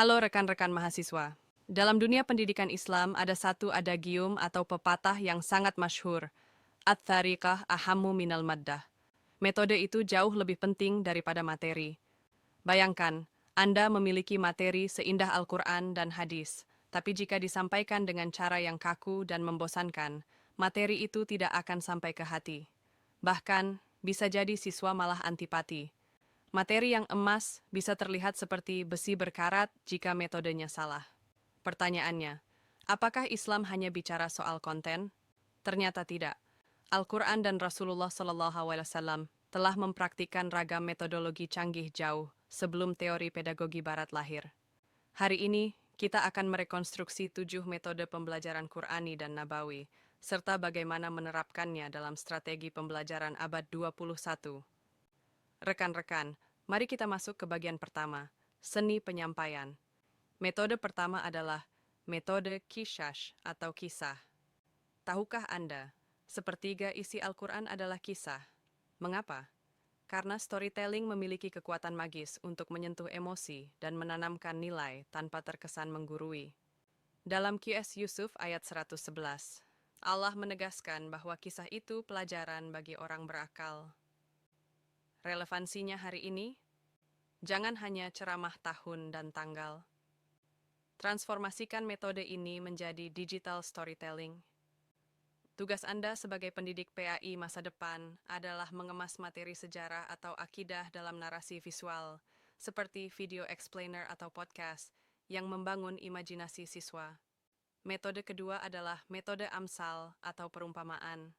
Halo rekan-rekan mahasiswa. Dalam dunia pendidikan Islam ada satu adagium atau pepatah yang sangat masyhur. At-thariqah ahammu minal maddah. Metode itu jauh lebih penting daripada materi. Bayangkan, Anda memiliki materi seindah Al-Quran dan hadis, tapi jika disampaikan dengan cara yang kaku dan membosankan, materi itu tidak akan sampai ke hati. Bahkan, bisa jadi siswa malah antipati. Materi yang emas bisa terlihat seperti besi berkarat jika metodenya salah. Pertanyaannya, apakah Islam hanya bicara soal konten? Ternyata tidak. Al-Quran dan Rasulullah SAW telah mempraktikkan ragam metodologi canggih jauh sebelum teori pedagogi barat lahir. Hari ini, kita akan merekonstruksi 7 metode pembelajaran Qurani dan Nabawi, serta bagaimana menerapkannya dalam strategi pembelajaran abad 21. Rekan-rekan, mari kita masuk ke bagian pertama, seni penyampaian. Metode pertama adalah metode kishash atau kisah. Tahukah Anda, sepertiga isi Al-Quran adalah kisah. Mengapa? Karena storytelling memiliki kekuatan magis untuk menyentuh emosi dan menanamkan nilai tanpa terkesan menggurui. Dalam QS Yusuf ayat 111, Allah menegaskan bahwa kisah itu pelajaran bagi orang berakal. Relevansinya hari ini? Jangan hanya ceramah tahun dan tanggal. Transformasikan metode ini menjadi digital storytelling. Tugas Anda sebagai pendidik PAI masa depan adalah mengemas materi sejarah atau akidah dalam narasi visual, seperti video explainer atau podcast, yang membangun imajinasi siswa. Metode kedua adalah metode Amsal atau perumpamaan.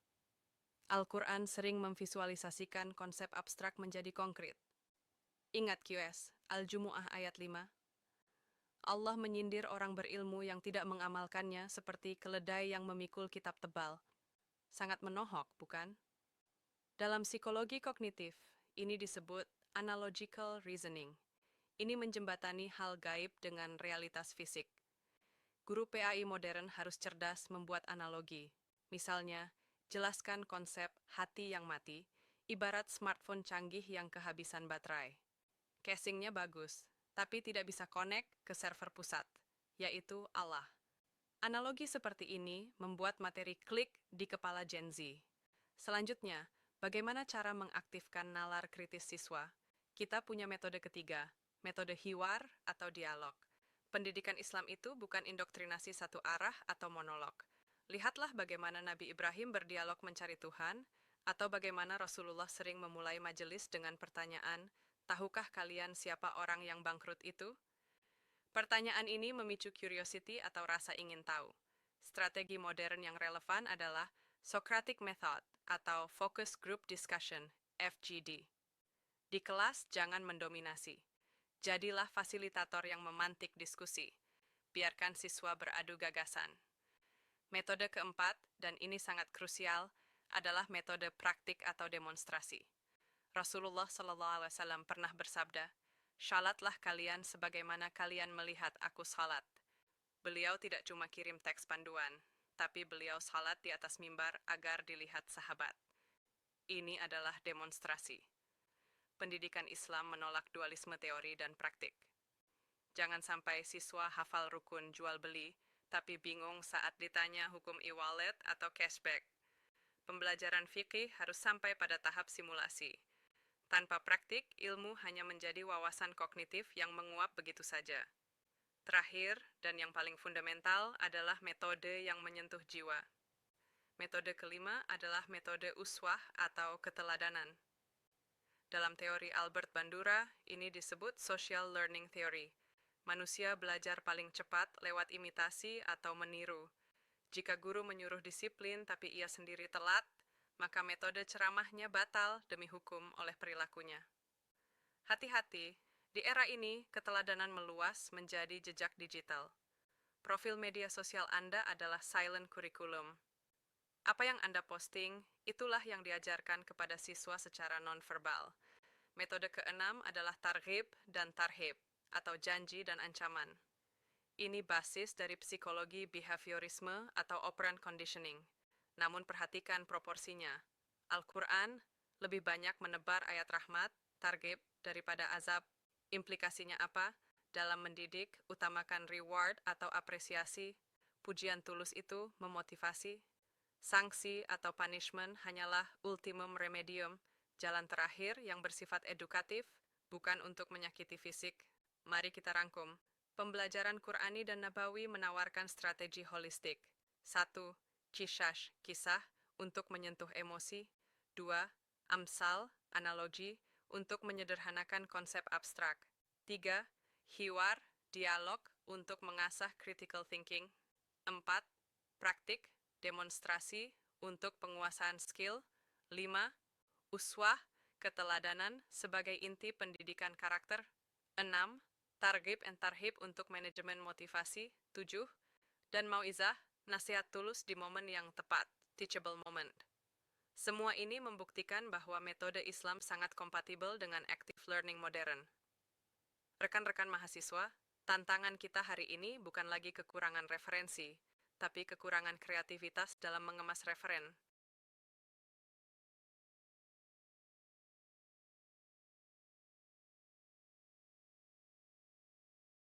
Al-Quran sering memvisualisasikan konsep abstrak menjadi konkret. Ingat QS, Al-Jumu'ah ayat 5. Allah menyindir orang berilmu yang tidak mengamalkannya seperti keledai yang memikul kitab tebal. Sangat menohok, bukan? Dalam psikologi kognitif, ini disebut analogical reasoning. Ini menjembatani hal gaib dengan realitas fisik. Guru PAI modern harus cerdas membuat analogi. Misalnya, jelaskan konsep hati yang mati, ibarat smartphone canggih yang kehabisan baterai. Casingnya bagus, tapi tidak bisa connect ke server pusat, yaitu Allah. Analogi seperti ini membuat materi klik di kepala Gen Z. Selanjutnya, bagaimana cara mengaktifkan nalar kritis siswa? Kita punya metode ketiga, metode hiwar atau dialog. Pendidikan Islam itu bukan indoktrinasi satu arah atau monolog. Lihatlah bagaimana Nabi Ibrahim berdialog mencari Tuhan, atau bagaimana Rasulullah sering memulai majelis dengan pertanyaan, tahukah kalian siapa orang yang bangkrut itu? Pertanyaan ini memicu curiosity atau rasa ingin tahu. Strategi modern yang relevan adalah Socratic Method atau Focus Group Discussion, FGD. Di kelas jangan mendominasi. Jadilah fasilitator yang memantik diskusi. Biarkan siswa beradu gagasan. Metode keempat, dan ini sangat krusial, adalah metode praktik atau demonstrasi. Rasulullah SAW pernah bersabda, "Shalatlah kalian sebagaimana kalian melihat aku salat." Beliau tidak cuma kirim teks panduan, tapi beliau salat di atas mimbar agar dilihat sahabat. Ini adalah demonstrasi. Pendidikan Islam menolak dualisme teori dan praktik. Jangan sampai siswa hafal rukun jual beli, tapi bingung saat ditanya hukum e-wallet atau cashback. Pembelajaran fikih harus sampai pada tahap simulasi. Tanpa praktik, ilmu hanya menjadi wawasan kognitif yang menguap begitu saja. Terakhir, dan yang paling fundamental, adalah metode yang menyentuh jiwa. Metode kelima adalah metode uswah atau keteladanan. Dalam teori Albert Bandura, ini disebut social learning theory. Manusia belajar paling cepat lewat imitasi atau meniru. Jika guru menyuruh disiplin tapi ia sendiri telat, maka metode ceramahnya batal demi hukum oleh perilakunya. Hati-hati, di era ini keteladanan meluas menjadi jejak digital. Profil media sosial Anda adalah silent curriculum. Apa yang Anda posting, itulah yang diajarkan kepada siswa secara nonverbal. Metode keenam adalah targhib dan tarhib, atau janji dan ancaman. Ini basis dari psikologi behaviorisme atau operant conditioning. Namun perhatikan proporsinya. Al-Quran lebih banyak menebar ayat rahmat, targhib, daripada azab. Implikasinya apa? Dalam mendidik, utamakan reward atau apresiasi. Pujian tulus itu memotivasi. Sanksi atau punishment hanyalah ultimum remedium, jalan terakhir yang bersifat edukatif, bukan untuk menyakiti fisik. Mari kita rangkum. Pembelajaran Qur'ani dan Nabawi menawarkan strategi holistik. 1. Kishash, kisah, untuk menyentuh emosi. 2. Amsal, analogi, untuk menyederhanakan konsep abstrak. 3. Hiwar, dialog, untuk mengasah critical thinking. 4. Praktik, demonstrasi, untuk penguasaan skill. 5. Uswah, keteladanan, sebagai inti pendidikan karakter. 6. Targhib and tarhib, untuk manajemen motivasi. 7. Dan mauizah, nasihat tulus di momen yang tepat, teachable moment. Semua ini membuktikan bahwa metode Islam sangat kompatibel dengan active learning modern. Rekan-rekan mahasiswa, tantangan kita hari ini bukan lagi kekurangan referensi, tapi kekurangan kreativitas dalam mengemas referen.